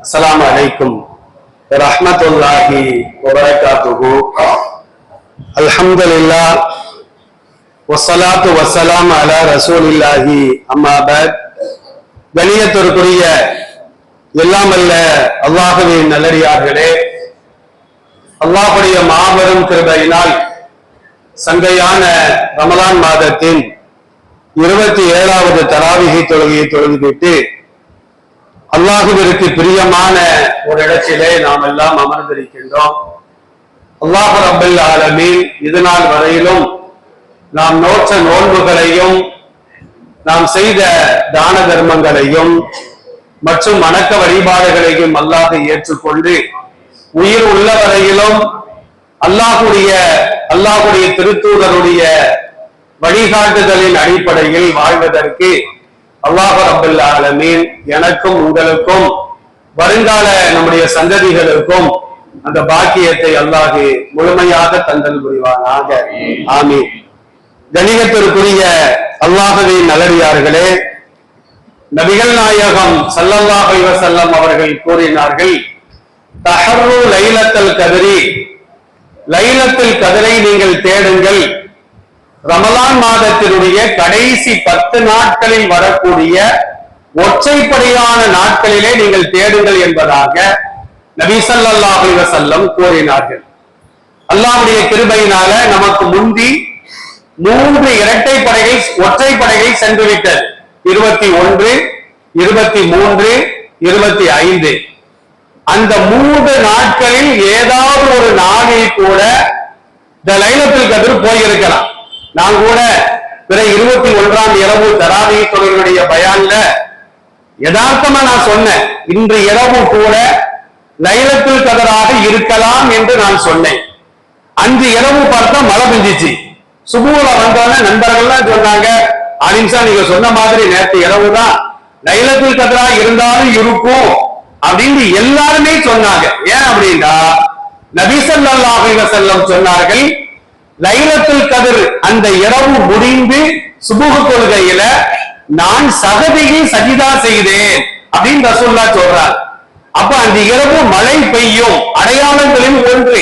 السلام عليكم ورحمة الله وبركاته. الحمد لله والصلاة والسلام على رسول الله. أما بعد, கணியத்திற்குரிய எல்லாம் அல்ல அல்லாஹ்வின் நல்லடியார்களே, அல்லாஹ்வுடைய மாபெரும் கிருபையினால் சங்கையான ரமலான் மாதத்தின் 27வது தராவிகை தொழுகையை தொழுதுவிட்டு அல்லாஹுவிற்கு பிரியமான ஒரு இடத்திலே நாம் எல்லாம் அமர்ந்திருக்கின்றோம். அல்லாஹ் ரப்பல் ஆலமீன் இதுநாள் வரையிலும் நாம் நோற்ற நோன்புகளையும் நாம் செய்த தான தர்மங்களையும் மற்றும் வணக்க வழிபாடுகளையும் அல்லாஹ் ஏற்றுக்கொண்டு உயிர் உள்ள வரையிலும் அல்லாஹுடைய திருத்தூதருடைய வழிகாட்டுதலின் அடிப்படையில் வாழ்வதற்கு அல்லாஹ் ரப்பல் ஆலமீன் எனக்கும் உங்களுக்கும் வருங்கால நம்முடைய சந்ததிகளுக்கும் அந்த பாக்கியத்தை அல்லாஹ் முழுமையாக தந்தல் புரிவானாக. ஆமீன். கணியத்திற்குரிய அல்லாஹ்வின் நல்லடியார்களே, நபிகள் நாயகம் ஸல்லல்லாஹு அலைஹி வஸல்லம் அவர்கள் கூறினார்கள், தஹர்ரு லைலத்துல் கத்ரி, லைலத்துல் கத்ரை நீங்கள் தேடுங்கள். ரமலான் மாதத்தினுடைய கடைசி 10 நாட்களில் வரக்கூடிய ஒற்றைப்படையான நாட்களிலே நீங்கள் தேடுங்கள் என்பதாக நபி ஸல்லல்லாஹு அலைஹி வஸல்லம் கூறினார்கள். அல்லாஹ்வுடைய கிருபையினால நமக்கு முந்தி 3 இரட்டைப்படைகள் ஒற்றைப்படைகள் சென்று விட்டது. 21, 23, 25. அந்த 3 நாட்களில் ஏதாவது ஒரு நாளில் கூட இந்த லைலத்துல் கத்ர் போயிருக்கலாம். நான் கூட பிற 21ஆம் இரவு தராவி தொழுகையுடைய பயான்ல யதார்த்தமா நான் சொன்னேன், இன்று இரவு கூட லைலத்துல் கத்ராக இருக்கலாம் என்று நான் சொன்னேன். அன்று இரவு பார்த்தா மழை பெஞ்சிச்சு. சுபூல வந்தோன்னு நண்பர்கள்லாம் சொன்னாங்க, அலிம்சா நீங்க சொன்ன மாதிரி நேற்று இரவு தான் லைலத்துல் கத்ரா இருந்தாலும் இருக்கும் அப்படின்னு எல்லாருமே சொன்னாங்க. ஏன் அப்படின்னா நபி ஸல்லல்லாஹு அலைஹி வஸல்லம் சொன்னார்கள், லைலத்துல் கத்ர் அந்த இரவு முடிந்து சுபூஹ் தொழுகையில நான் சகதியில் சஜிதா செய்தேன் அப்படின்னு ரசூலுல்லாஹ் சொல்றார். அப்ப அந்த இரவு மழை பெய்யும் அடையாளங்களில் ஒன்று.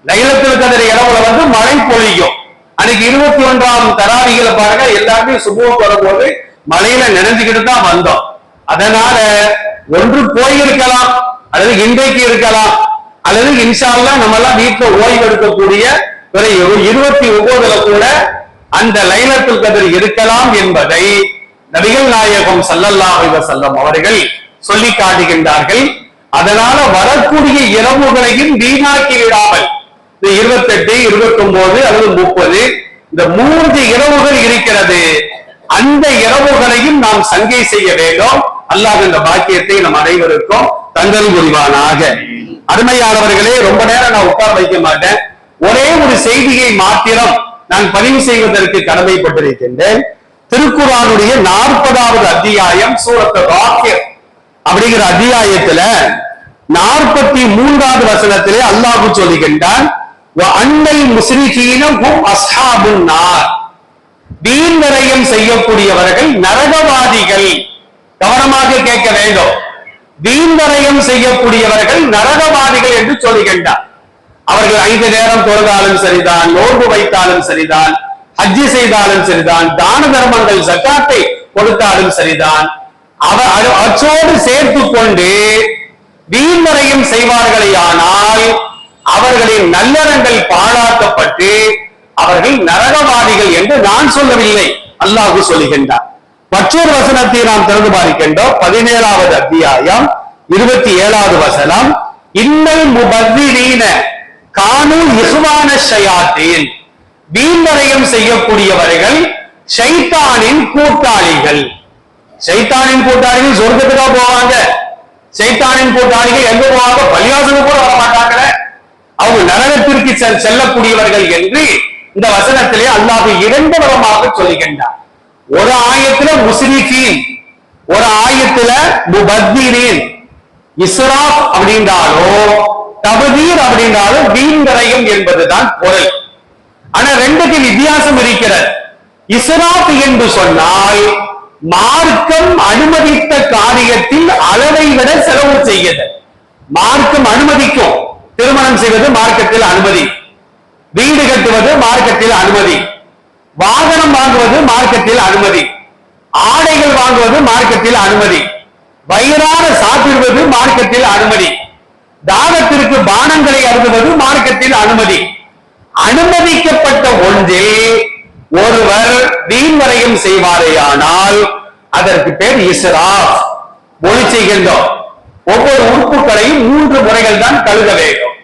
லைலத்துல் கத்ர் இரவுல வந்து மழை பொழியும். அன்னைக்கு 21ஆம் தராவிகளை பாருங்க, எல்லாருமே சுபூஹ் வரும்போது மழையில நினைஞ்சுக்கிட்டு தான் வந்தோம். அதனால ஒன்று போயிருக்கலாம், அல்லது இன்றைக்கு இருக்கலாம், அல்லது இன்ஷா அல்லாஹ் நம்ம எல்லாம் வீட்டுல ஓய்வு எடுக்கக்கூடிய 29ல கூட அந்த லைலத்துல் கத்ர் இருக்கலாம் என்பதை நபிகள் நாயகம் ஸல்லல்லாஹு அலைஹி வஸல்லம் அவர்கள் சொல்லி காட்டுகின்றார்கள். அதனால வரக்கூடிய இரவுகளையும் வீணாக்கி விடாமல் 28, 29 அல்லது 30 இந்த 3 இரவுகள் இருக்கிறது. அந்த இரவுகளையும் நாம் சங்கை செய்ய வேண்டும். அல்லாஹ் இந்த பாக்கியத்தை நம் அனைவருக்கும் தந்தல் புரிவானாக. அருமையானவர்களே, ரொம்ப நேரம் நான் உட்கார வைக்க மாட்டேன். ஒரே ஒரு செய்தியை மாத்திரம் நான் பதிவு செய்வதற்கு கடமைப்பட்டிருக்கின்றேன். திருக்குர்ஆனுடைய 40வது அத்தியாயம் சூரத்து காஃபிர் அப்படிங்கிற அத்தியாயத்துல 43வது வசனத்திலே அல்லாஹ் சொல்லுகின்றான், அன்னல் முஸ்ரிகீன ஹும் அஸ்ஹாபுன் நார், வீண் விரயம் செய்யக்கூடியவர்கள் நரகவாதிகள். கவனமாக கேட்க வேண்டும். வீண் விரயம் செய்யக்கூடியவர்கள் நரகவாதிகள் என்று சொல்லுகின்றார். அவர்கள் 5 நேரம் தொழுதாலும் சரிதான், நோன்பு வைத்தாலும் சரிதான், ஹஜ்ஜி செய்தாலும் சரிதான், தான தர்மங்கள் ஜகாத்தை கொடுத்தாலும் சரிதான், அச்சோடு சேர்த்து கொண்டு வீண்வரையும் செய்வார்களே ஆனால் அவர்களின் நல்லறங்கள் பாழாக்கப்பட்டு அவர்கள் நரகவாதிகள் என்று நான் சொல்லவில்லை, அல்லாஹ் சொல்லுகின்றார். மற்றொரு வசனத்தை நாம் திறந்து பார்க்கின்றோம். 17வது அத்தியாயம் 27வது வசனம், இன்னல் முபத்திரீன கானு இஹ்வான ஷயாத்தீன், வீண்வரையும் செய்யக்கூடியவர்கள் ஷைத்தானின் கூட்டாளிகள். ஷைத்தானின் கூட்டாளிகள் சொர்க்கத்துக்கா போவாங்க? ஷைத்தானின் கூட்டாளிகள் எங்க போவாங்க? பள்ளிவாசலுக்கு கூட வர மாட்டாங்களே. அவங்க நரகத்திற்கு செல்லக்கூடியவர்கள் என்று இந்த வசனத்திலே அல்லாஹ் 2 விதமாக சொல்லுகின்றார். ஒரு ஆயத்துல முஸ்ரிகீன், ஒரு ஆயத்துல முபத்திரீன். இஸ்ராப் அப்படின்றாலோ தபதீர் அப்படின்றாலும் வீண் விரயம் என்பதுதான் பொருள். ஆனா 2க்கு வித்தியாசம் இருக்கிறது. இஸ்ராப் என்று சொன்னால் மார்க்கம் அனுமதித்த காரியத்தில் அளவை விட செலவு செய்யுது. மார்க்கம் அனுமதிக்கும். திருமணம் செய்வது மார்க்கத்தில் அனுமதி, வீடு கட்டுவது மார்க்கத்தில் அனுமதி, வாகனம் வாங்குவது மார்க்கத்தில் அனுமதி, ஆடைகள் வாங்குவது மார்க்கத்தில் அனுமதி, வயிறார சாப்பிடுவது மார்க்கத்தில் அனுமதி, தானத்திற்கு பானங்களை அருந்துவது மார்க்கத்தில் அனுமதி. அனுமதிக்கப்பட்ட ஒன்றில் ஒருவர் வீண்வரையும் செய்வாரேயானால் அதற்கு பேர் இஸ்ராஃப். ஒளி செய்கின்றோம். ஒவ்வொரு உறுப்புகளையும் 3 முறைகள் தான் கழுக வேண்டும்.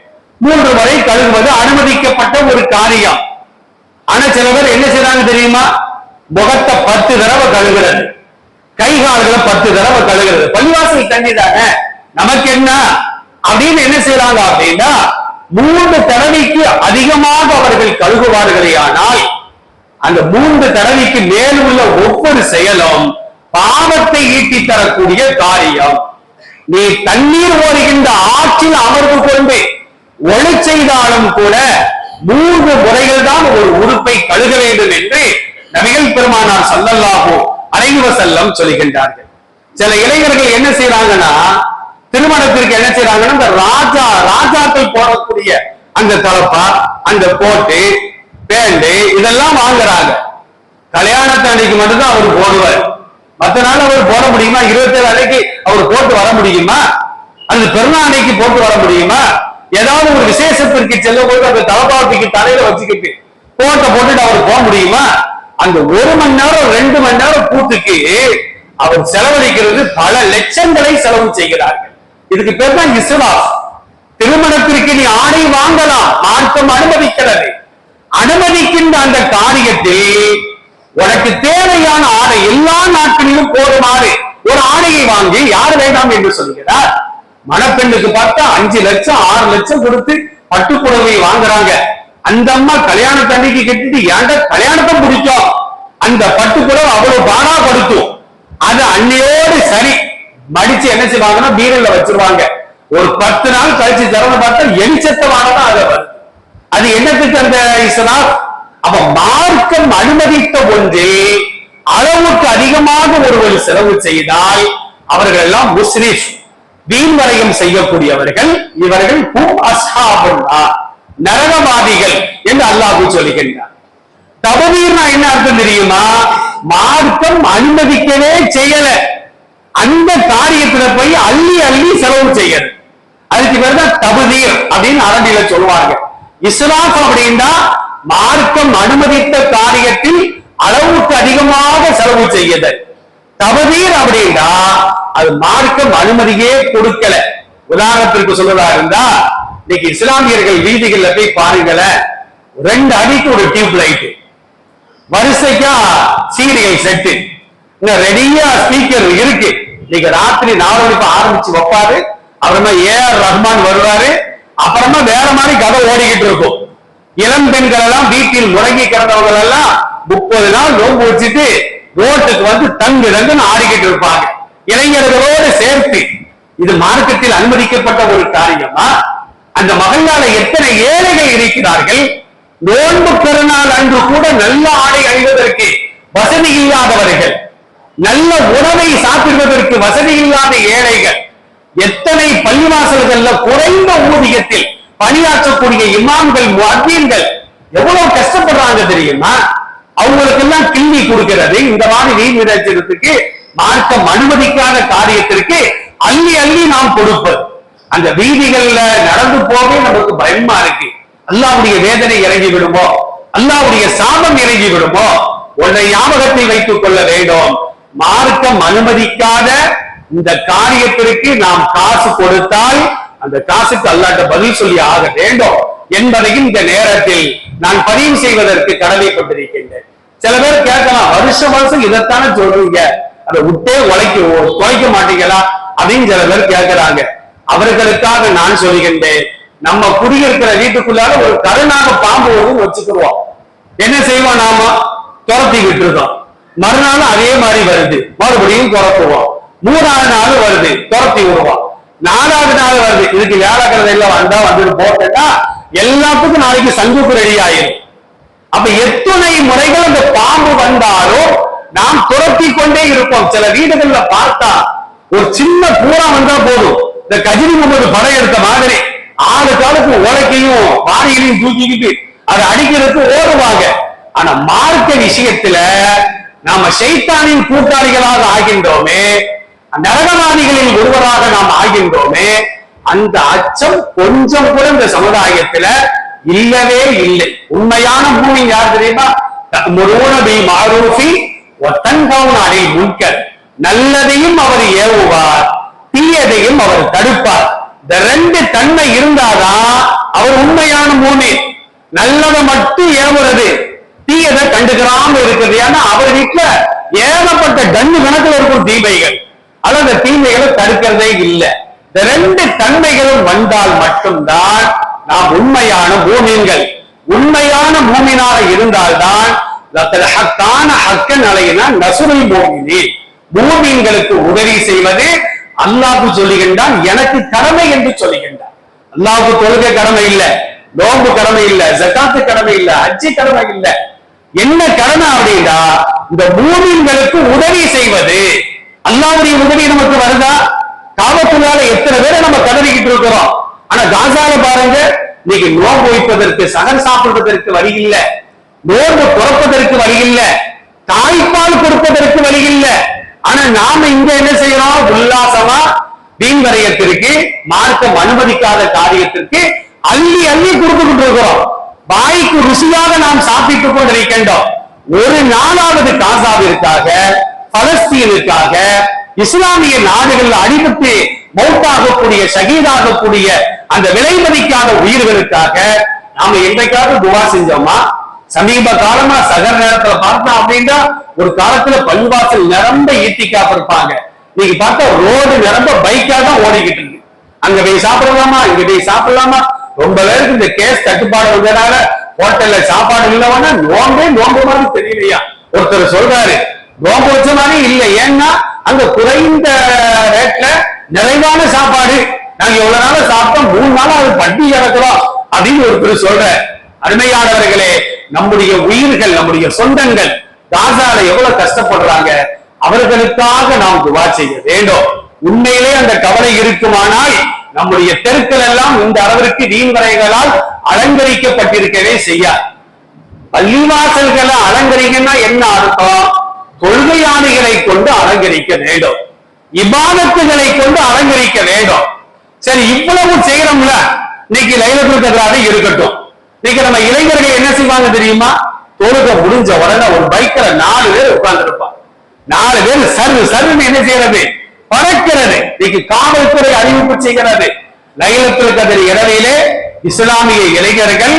3 முறை கழுகுவது அனுமதிக்கப்பட்ட ஒரு காரியம். ஆனா சில பேர் என்ன செய்றாங்க தெரியுமா? முகத்தை 10 தடவை கழுகுறது, கை கால்களை 10 தடவை கழுகுறது. பள்ளிவாசல் தண்ணி தானே, நமக்கு என்ன அப்படின்னு என்ன செய்யறாங்க அப்படின்னா 3 தடவைக்கு அதிகமாக அவர்கள் கழுகுவார்களே. ஆனால் அந்த 3 தடவைக்கு மேல் உள்ள ஒவ்வொரு செயலும் பாவத்தை ஈட்டி தரக்கூடிய காரியம். நீ தண்ணீர் ஓடுகின்ற ஆற்றில் அமர்ந்து கொண்டு ஒளி செய்தாலும் கூட 3 முறைகள் தான் ஒரு உறுப்பை கழுக வேண்டும் என்று நபிகள் பெருமானார் ஸல்லல்லாஹு அலைஹி வஸல்லம் சொல்லுகின்றார்கள். சில இளைஞர்கள் என்ன செய்யறாங்கன்னா, திருமணத்திற்கு என்ன செய்யறாங்கன்னா, இந்த ராஜாக்கள் போடக்கூடிய அந்த தலப்பா, அந்த கோட்டு, பேண்டு இதெல்லாம் வாங்குறாங்க. கல்யாணத்து அன்னைக்கு மட்டும்தான் அவர் போடுவார். மற்ற நாள் அவர் போட முடியுமா? 27 அன்னைக்கு அவர் போட்டு வர முடியுமா? அந்த பெருநாள் அன்னைக்கு போட்டு வர முடியுமா? ஏதாவது ஒரு விசேஷத்திற்கு செல்லும் போது அந்த தலப்பாவுக்கு தலையில வச்சுக்கிட்டு கோட்டை போட்டுட்டு அவர் போக முடியுமா? அந்த 1 மணி நேரம் 2 மணி நேரம் கூத்துக்கு அவர் செலவழிக்கிறது பல லட்சங்களை செலவு செய்கிறார்கள். இதுக்கு பேர் தான் இஸ்ராஃப். திருமணத்திற்கு நீ ஆடை வாங்கலாம், மார்க்கம் அனுமதிக்கிறது. அனுமதிக்கின்ற அந்த காரியத்தில் உனக்கு தேவையான ஆடை எல்லா நாட்களிலும் போதுமாறு ஒரு ஆடையை வாங்கி யார் வேண்டாம் என்று சொல்கிறார்? மணப்பெண்ணுக்கு பார்த்தா 5 லட்சம் 6 லட்சம் கொடுத்து பட்டுப்புடவை வாங்குறாங்க. அந்த அம்மா கல்யாணத்து அன்னைக்கு கட்டிட்டு ஏன்டா கல்யாணத்தை பிடிக்கும், அந்த பட்டுப்புடவை அவ்வளவு பாடா படுத்தும். அது அன்னையோடு சரி மடிச்சு என்ன செய்வாங்கன்னா பீரல்ல வச்சிருவாங்க. ஒரு 10 நாள் கழிச்சு திறந்து பார்த்தா எரிச்சத்தமானதான் அதை வருது. அது என்னத்துக்கு அந்த இஸ்ராஃப்? அப்ப மார்க்கம் அனுமதித்த ஒன்றில் அளவுக்கு அதிகமாக ஒருவர் செலவு செய்தால் அவர்கள் எல்லாம் முஸ்ரிஃப், வீண்வரையும் செய்யக்கூடியவர்கள். இவர்கள் நரகவாதிகள் என்று அல்லாஹ் சொல்லுகின்றார். தபதீர்னா என்ன அர்த்தம் தெரியுமா? மார்க்கம் அனுமதிக்கவே செய்யல, அந்த காரியத்துல போய் அள்ளி அள்ளி செலவு செய்யறது. அதுக்கு பேர் தான் தபதீர் அப்படின்னு அரபியில சொல்லுவாங்க. இஸ்ராஃப் அப்படின்னா மார்க்கம் அனுமதித்த காரியத்தில் அளவுக்கு அதிகமாக செலவு செய்யுது. தபதீர் அப்படின்னா அது மார்க்கம் அனுமதியே கொடுக்கல. உதாரணத்திற்கு சொல்றதா இருந்தா, இன்னைக்கு இஸ்லாமியர்கள் வீதிகள்ல போய் பாருங்களேன், 2 அடிக்கு ஒரு டியூப் லைட், வரிசைக்கா சீரியல் செட்டு, ரெடியா ஸ்பீக்கர் இருக்கு. நீங்க ராத்திரி 4 மணிக்கு ஆரம்பிச்சு வைப்பாரு, அப்புறமா AR ரஹ்மான் வருவாரு, அப்புறமா வேற மாதிரி கதை ஓடிக்கிட்டு இருக்கும். இளம் பெண்கள் எல்லாம் வீட்டில் முடங்கி கிடந்தவங்க எல்லாம் 30 நாள் நோன்பு வச்சுட்டு ரோட்டுக்கு வந்து தங்கு தங்குன்னு ஆடிக்கிட்டு இருப்பாங்க இளைஞர்களோடு சேர்த்து. இது மார்க்கத்தில் அனுமதிக்கப்பட்ட ஒரு காரியமா? அந்த மகளால எத்தனை ஏழைகள் இருக்கிறார்கள். நோன்பு பெருநாள் அன்று கூட நல்ல ஆடை அணிவதற்கு வசதி இல்லாதவர்கள், நல்ல உணவை சாப்பிடுவதற்கு வசதி இல்லாத ஏழைகள், எத்தனை பள்ளிவாசல்கள்ல குறைந்த ஊதியத்தில் பணியாற்றக்கூடிய இமாம்கள், முஅத்தீன்கள் எவ்வளவு கஷ்டப்படுறாங்க தெரியுமா? அவங்களுக்கு எல்லாம் கிள்ளி கொடுக்கிறது. இந்த மாதிரி வீண் விளைச்சலுக்கு மார்க்கம் அனுமதிக்காத காரியத்திற்கு அள்ளி அள்ளி நாம் கொடுப்பது. அந்த வீதிகள்ல நடந்து போவே நமக்கு பயமா இருக்கு. அல்லாஹ்வுடைய வேதனை இறங்கி விடுமோ, அல்லாஹ்வுடைய சாபம் இறங்கி விடுமோ? ஒன்றை ஞாபகத்தில் வைத்துக் கொள்ள வேண்டும். மார்க்கம் அனுமதிக்காத இந்த காரியத்திற்கு நாம் காசு கொடுத்தால் அந்த காசுக்கு அல்லாஹ்ட்ட பதில் சொல்லி ஆக வேண்டும் என்பதையும் இந்த நேரத்தில் நான் பதிவு செய்வதற்கு கடமைப்பட்டிருக்கின்றேன். சில பேர் கேட்கலாம், வருஷம் வருஷம் இதைத்தானே சொல்றீங்க, அதை விட்டே தொலைக்க மாட்டீங்களா அப்படின்னு சில பேர் கேட்கிறாங்க. அவர்களுக்காக நான் சொல்கின்றேன், நம்ம குடியிருக்கிற வீட்டுக்குள்ளால ஒரு கருணாக பாம்பு ஒன்று வச்சுக்கிடுவோம். என்ன செய்வோம்? நாம துரத்திக்கிட்டு இருக்கோம். மறுநாள் அதே மாதிரி வருது, மறுபடியும் துரத்துவோம். 3ஆவது நாள் வருது, துரத்தி விடுவோம். 4ஆவது நாள் வருது, இதுக்கு வேலைக்கிறது எல்லாம் வந்தா வந்துட்டு போட்டா எல்லாத்துக்கும் நாளைக்கு சங்குப்பு ரெடி ஆயிரும். அப்ப எத்தனை முறைகள் அந்த பாம்பு வந்தாலும் நாம் துரத்தி கொண்டே இருப்போம். சில வீடுகள்ல பார்த்தா ஒரு சின்ன பூரா வந்தா போதும், இந்த கஜினி முகமது படம் எடுத்த மாதிரி ஆறு காலத்து உலக்கையும் வாரிகளையும் தூக்கிக்கிட்டு அதை அடிக்கிறதுக்கு ஓடுவாங்க. ஆனா மார்க்க விஷயத்துல நாம ஷைத்தானின் கூட்டாளிகளாக ஆகின்றோமே, நரகவாதிகளில் ஒருவராக நாம் ஆகின்றோமே, அந்த அச்சம் கொஞ்சம் கூட இந்த சமுதாயத்துல இல்லவே இல்லை. உண்மையான மூமின் யார் தெரியுமா? நல்லதையும் அவர் ஏவுவார், தீயதையும் அவர் தடுப்பார். இந்த ரெண்டு தன்மை இருந்தாதான் அவர் உண்மையான மூமின். நல்லதை மட்டும் ஏவுறது, தீயதை கண்டுக்கிறாம இருக்குது. ஏன்னா அவர் வீட்டுல ஏகப்பட்ட டன்னு கணக்கில் இருக்கும் தீமைகள், ஆனா அந்த தீமைகளை தடுக்கிறதே இல்லை. இந்த ரெண்டு தன்மைகளும் வந்தால் மட்டும்தான் நாம் உண்மையான மூமின்கள். உண்மையான மூமினாக இருந்தால்தான் மூமின்களுக்கு உதவி செய்வது அல்லாஹ் சொல்லுகின்றான். எனக்கு கடமை என்று சொல்லுகின்றான். அல்லாஹ்வுக்கு தொழுகை கடமை இல்ல, நோன்பு கடமை இல்ல, ஜகாத்து கடமை இல்ல, ஹஜ்ஜி கடமை இல்ல. என்ன கடமை அப்படின்னா இந்த மூமின்களுக்கு உதவி செய்வது. அல்லாஹ்வுடைய உதவி நமக்கு வருதா? காபத்துள்ளால எத்தனை பேரை நம்ம கடமைக்கிட்டு இருக்கிறோம். ஆனா காசால பாருங்க, இன்னைக்கு நோன்பு வைப்பதற்கு, சகன் சாப்பிடுவதற்கு வழி இல்ல, நோன்பு துறப்பதற்கு வழி இல்ல, தாய்ப்பால் கொடுப்பதற்கு வழி இல்ல. ஆனா நாம இங்க என்ன செய்யறோம்? உல்லாசமா வீண் வரையத்திற்கு, மார்க்கம் அனுமதிக்காத காரியத்திற்கு அள்ளி அள்ளி கொடுத்துக்கிட்டு இருக்கிறோம். வாய்க்கு ருசியாக நாம் சாப்பிட்டுக் கொண்டிருக்கின்றோம். ஒரு நாளாவது காசாவிற்காக, பலஸ்தீனுக்காக, இஸ்லாமிய நாடுகள் அடிபட்டு மௌத்தாகக்கூடிய, ஷகீதாகக்கூடிய அந்த விலை மதிக்காத உயிர்களுக்காக நாம என்றைக்காவது துவா செஞ்சோமா? சமீப காலமா சகர் நேரத்துல பார்த்தோம் அப்படின்னா ஒரு காலத்துல பள்ளிவாசல் நிரம்ப ஈட்டிக்காப்ப இருப்பாங்க. நீங்க பார்த்தா ரோடு நிரம்ப பைக்கா தான் ஓடிக்கிட்டு இருக்கு. அங்க போய் சாப்பிடலாமா, இங்க போய் சாப்பிடலாமா. ரொம்ப பேருக்கு இந்த கேஸ் தட்டுப்பாடு வந்ததுனால ஹோட்டல்ல சாப்பாடு இல்லவனா நோம்பே நோம்பு மாதிரி தெரியலையா. ஒருத்தர் சொல்றாரு நோம்பு வச்ச மாதிரி இல்லை, ஏன்னா அங்க குறைந்த ரேட்ல நிறைவான சாப்பாடு, நாங்க எவ்வளவு நாள சாப்பிட்டோம், 3 நாளா அது பட்டி இறக்குறோம் அப்படின்னு ஒருத்தர் சொல்ற. அருமையானவர்களே, நம்முடைய உயிர்கள், நம்முடைய சொந்தங்கள் காசால எவ்வளவு கஷ்டப்படுறாங்க, அவர்களுக்காக நாம் துவா செய்ய வேண்டும். உண்மையிலே அந்த கவலை இருக்குமானால் நம்முடைய தெருக்கள் எல்லாம் இந்த அளவிற்கு வீண்வரைகளால் அலங்கரிக்கப்பட்டிருக்கவே செய்யாது. பள்ளிவாசல்களை அலங்கரிக்கன்னா என்ன அர்த்தம்? தொழுகையாளிகளை கொண்டு அலங்கரிக்க வேண்டும், இபாதத்துகளை கொண்டு அலங்கரிக்க வேண்டும். சரி, இவ்வளவு செய்யறோம்ல, இன்னைக்கு லைலத்துல் கத்ராக இருக்கட்டும். இன்னைக்கு நம்ம இளைஞர்கள் என்ன செய்வாங்க தெரியுமா? தொழுகை முடிஞ்ச உடனே ஒரு பைக்ல 4 பேர் உட்கார்ந்து இருப்பாங்க. 4 பேர் சர்வ் சர்வ் என்ன செய்யறது? பறக்கிறது. இன்னைக்கு காவல்துறை அறிவிப்பு செய்கிறது, லைலத்துல் கத்ர் இரவிலே இஸ்லாமிய இளைஞர்கள்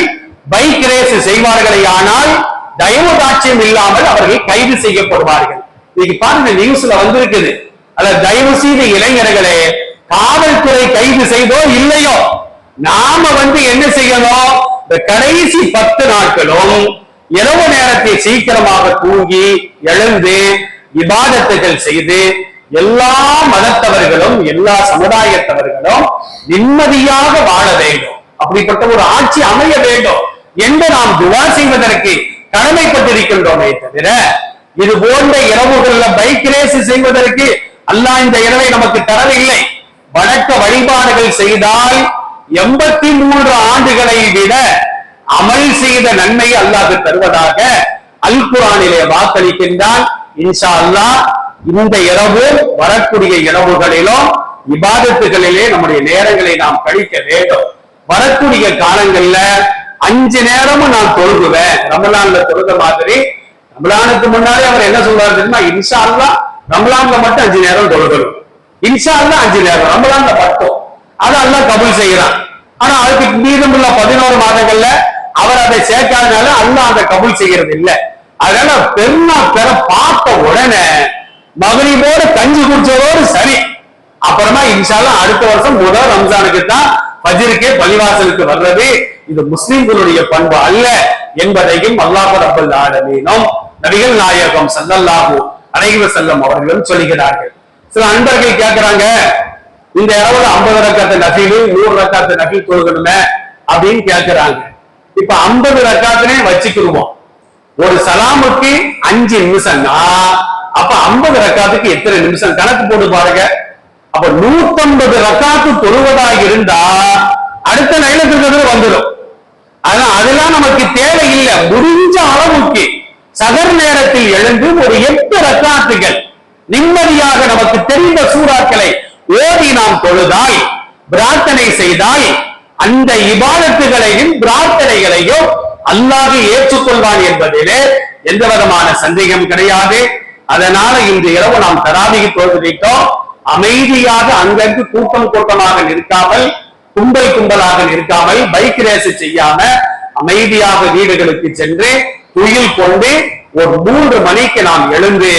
பைக் ரேஸ் செய்வார்களே ஆனால் தயவு தாட்சியம் இல்லாமல் அவர்கள் கைது செய்யப்படுவார்கள். இன்னைக்கு பாருங்க, நியூஸ்ல வந்திருக்குது. அத தயவு செய்த இளைஞர்களே, காவல்துறை கைது செய்தோ இல்லையோ, நாம என்ன செய்யணும்? இந்த கடைசி 10 நாட்களும் இரவு நேரத்தை சீக்கிரமாக தூங்கி எழுந்து இபாதத்துகள் செய்து எல்லா மதத்தவர்களும் எல்லா சமுதாயத்தவர்களும் நிம்மதியாக வாழ வேண்டும், அப்படிப்பட்ட ஒரு ஆட்சி அமைய வேண்டும் என்று நாம் துவா செய்வதற்கு கடமைப்பட்டிருக்கின்றோமே தவிர, இது போன்ற இரவுகள்ல பைக் ரேஸ் செய்வதற்கு அல்லாஹ் இந்த இரவை நமக்கு தரவில்லை. வணக்க வழிபாடுகள் செய்தால் 83 ஆண்டுகளை விட அமல் செய்த நன்மை அல்லாஹ் தருவதாக அல் குர்ஆனிலே வாக்களிக்கின்றான். இன்ஷா அல்லாஹ் இந்த இரவு வரக்கூடிய இரவுகளிலும் இபாதத்துகளிலே நம்முடைய நேரங்களை நாம் கழிக்க வேண்டும். வரக்கூடிய காலங்கள்ல 5 நேரமும் நான் தொழுகுவேன், ரமலான்ல தொழுத மாதிரி. ரமலானுக்கு முன்னாடி அவர் என்ன சொல்றாரு தெரியுமா? இன்ஷா அல்லாஹ் ரமலான்ல மட்டும் 5 நேரம் தொழுகணும். இன்ஷா அல்லாஹ் 5 நேரம் ரமலான்ல மட்டும், அதை அல்லாஹ் கபூல் செய்யறான். ஆனா அதுக்கு மீதமுள்ள 11 மாதங்கள்ல அவர் அதை சேர்க்காதனால அல்லாஹ் அதை கபூல் செய்யறது இல்லை. அதனால பெருநா பெற பார்த்த உடனே மகரிபோடு கஞ்சி குடிச்சதோடு சரி. அப்புறமா இன்ஷா அல்லாஹ் அடுத்த வருஷம் முதல் ரம்ஜானுக்கு தான் ஃபஜ்ருக்கே பள்ளிவாசலுக்கு வர்றது. இது முஸ்லிம்களுடைய பண்பு அல்ல என்பதையும் அல்லாஹ் ரப்பல் ஆலமீனும் நபிகள் நாயகம் ஸல்லல்லாஹு அலைஹி வஸல்லம் அவர்களும் சொல்லுகிறார்கள். சில அன்பர்கள் கேட்கிறாங்க, இந்த இரவுல 50 ரக்காத்து நஃபில் 100 ரக்காத்து நஃபில் தொழுகணுமே அப்படின்னு கேட்கிறாங்க. இப்ப 50 ரக்காத்துனே வச்சுக்கிடுவோம். ஒரு சலாமுக்கு 5 நிமிஷம்னா அப்ப 50 ரக்காத்துக்கு எத்தனை நிமிஷம் கணக்கு போட்டு பாருங்க. அப்ப 150 ரக்காத்து தொழுவதாக இருந்தா அடுத்த லைலத்துல் வந்துடும். அதெல்லாம் நமக்கு தேவையில்லை. முடிஞ்ச அளவுக்கு சகர் நேரத்தில் எழுந்து ஒரு 8 ரக்காத்துகள் நிம்மதியாக நமக்கு தெரிந்த சூறாக்களை ஓதி நாம் தொழுதால், பிரார்த்தனை செய்தால், அந்த இபாதத்துகளையும் பிரார்த்தனைகளையும் அல்லாஹ் ஏற்றுக்கொள்வான் என்பதிலே எந்த விதமான சந்தேகம் கிடையாது. அதனால இன்று இரவு நாம் தராவிகை தொழுதுவிட்டோம். அமைதியாக அங்கங்கு கூட்டம் கூட்டமாக நிற்காமல், கும்பல் கும்பலாக நிற்காமல், பைக் ரேஸ் செய்யாம அமைதியாக வீடுகளுக்கு சென்று துயில் கொண்டு ஒரு 3 மணிக்கு நாம் எழுந்து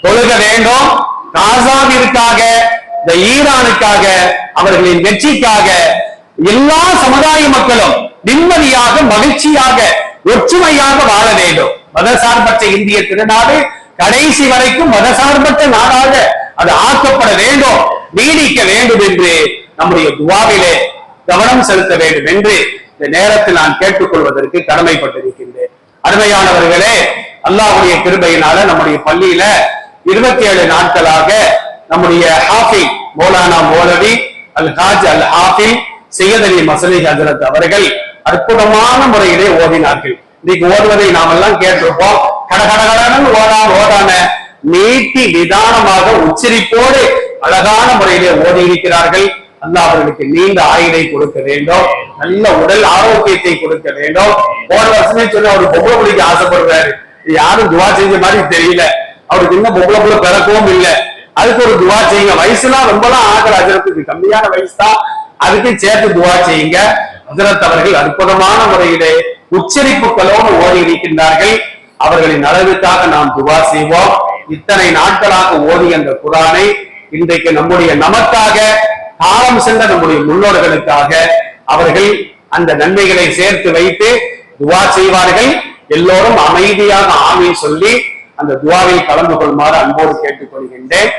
தொழுக வேண்டும். காசாவிற்காக, இந்த ஈரானுக்காக, அவர்களின் வெற்றிக்காக எல்லா சமுதாய மக்களும் நிம்மதியாக, மகிழ்ச்சியாக, ஒற்றுமையாக வாழ வேண்டும். மதசார்பற்ற இந்திய திருநாடு கடைசி வரைக்கும் மதசார்பற்ற நாடாக அது ஆக்கப்பட வேண்டும், நீடிக்க வேண்டும் என்று நம்முடைய துவாவிலே கவனம் செலுத்த வேண்டும் என்று இந்த நேரத்தில் நான் கேட்டுக்கொள்வதற்கு கடமைப்பட்டிருக்கின்றேன். அருமையானவர்களே, அல்லாஹ்வுடைய கிருபையினால நம்முடைய பள்ளியில 27 நாட்களாக நம்முடைய ஹாஃபிஸ் மௌலானா மௌலவி அல் ஹாஜ் அல் ஹாஃபிஸ் சையத் அலி மஸ்லி ஹஜ்ரத் அவர்கள் அற்புதமான முறையிலே ஓதினார்கள். இன்னைக்கு ஓதுவதை நாம் எல்லாம் கேட்டிருப்போம். கடகடகடன்னு ஓடான நீட்டி நிதானமாக உச்சரிப்போடு அழகான முறையிலே ஓதி இருக்கிறார்கள். அல்லாஹ் அவர்களுக்கு நீண்ட ஆயுளை கொடுக்க வேண்டும், நல்ல உடல் ஆரோக்கியத்தை கொடுக்க வேண்டும். போன வருஷமே சொன்ன அவர் பொம்பளை புள்ளிக்கு ஆசைப்படுறாரு. யாரும் துவா செஞ்ச மாதிரி தெரியல. அவருக்கு இன்னும் பொம்பளை புள்ள பிறக்கவும் இல்லை. அதுக்கு ஒரு துவா செய்யுங்க. வயசுலாம் ரொம்பலாம் ஆகல, ஹஜ்ரத்துக்கு கம்மியான வயசு தான், அதுக்கு சேர்த்து துவா செய்யுங்க. ஹஜ்ரத் அவர்கள் அற்புதமான முறையிலே உச்சரிப்புகளோடு ஓடி இருக்கின்றார்கள். அவர்களின் அளவுக்காக நாம் துவா செய்வோம். இத்தனை நாட்களாக ஓடி அந்த குரானை இன்றைக்கு நமக்காக காலம் சென்ற நம்முடைய முன்னோர்களுக்காக அவர்கள் அந்த நன்மைகளை சேர்த்து வைத்து துவா செய்வார்கள். எல்லோரும் அமைதியாக ஆமீன் சொல்லி அந்த துவாவில் கலந்து கொள்ளுமாறு அன்போடு கேட்டுக்கொள்கின்றேன்.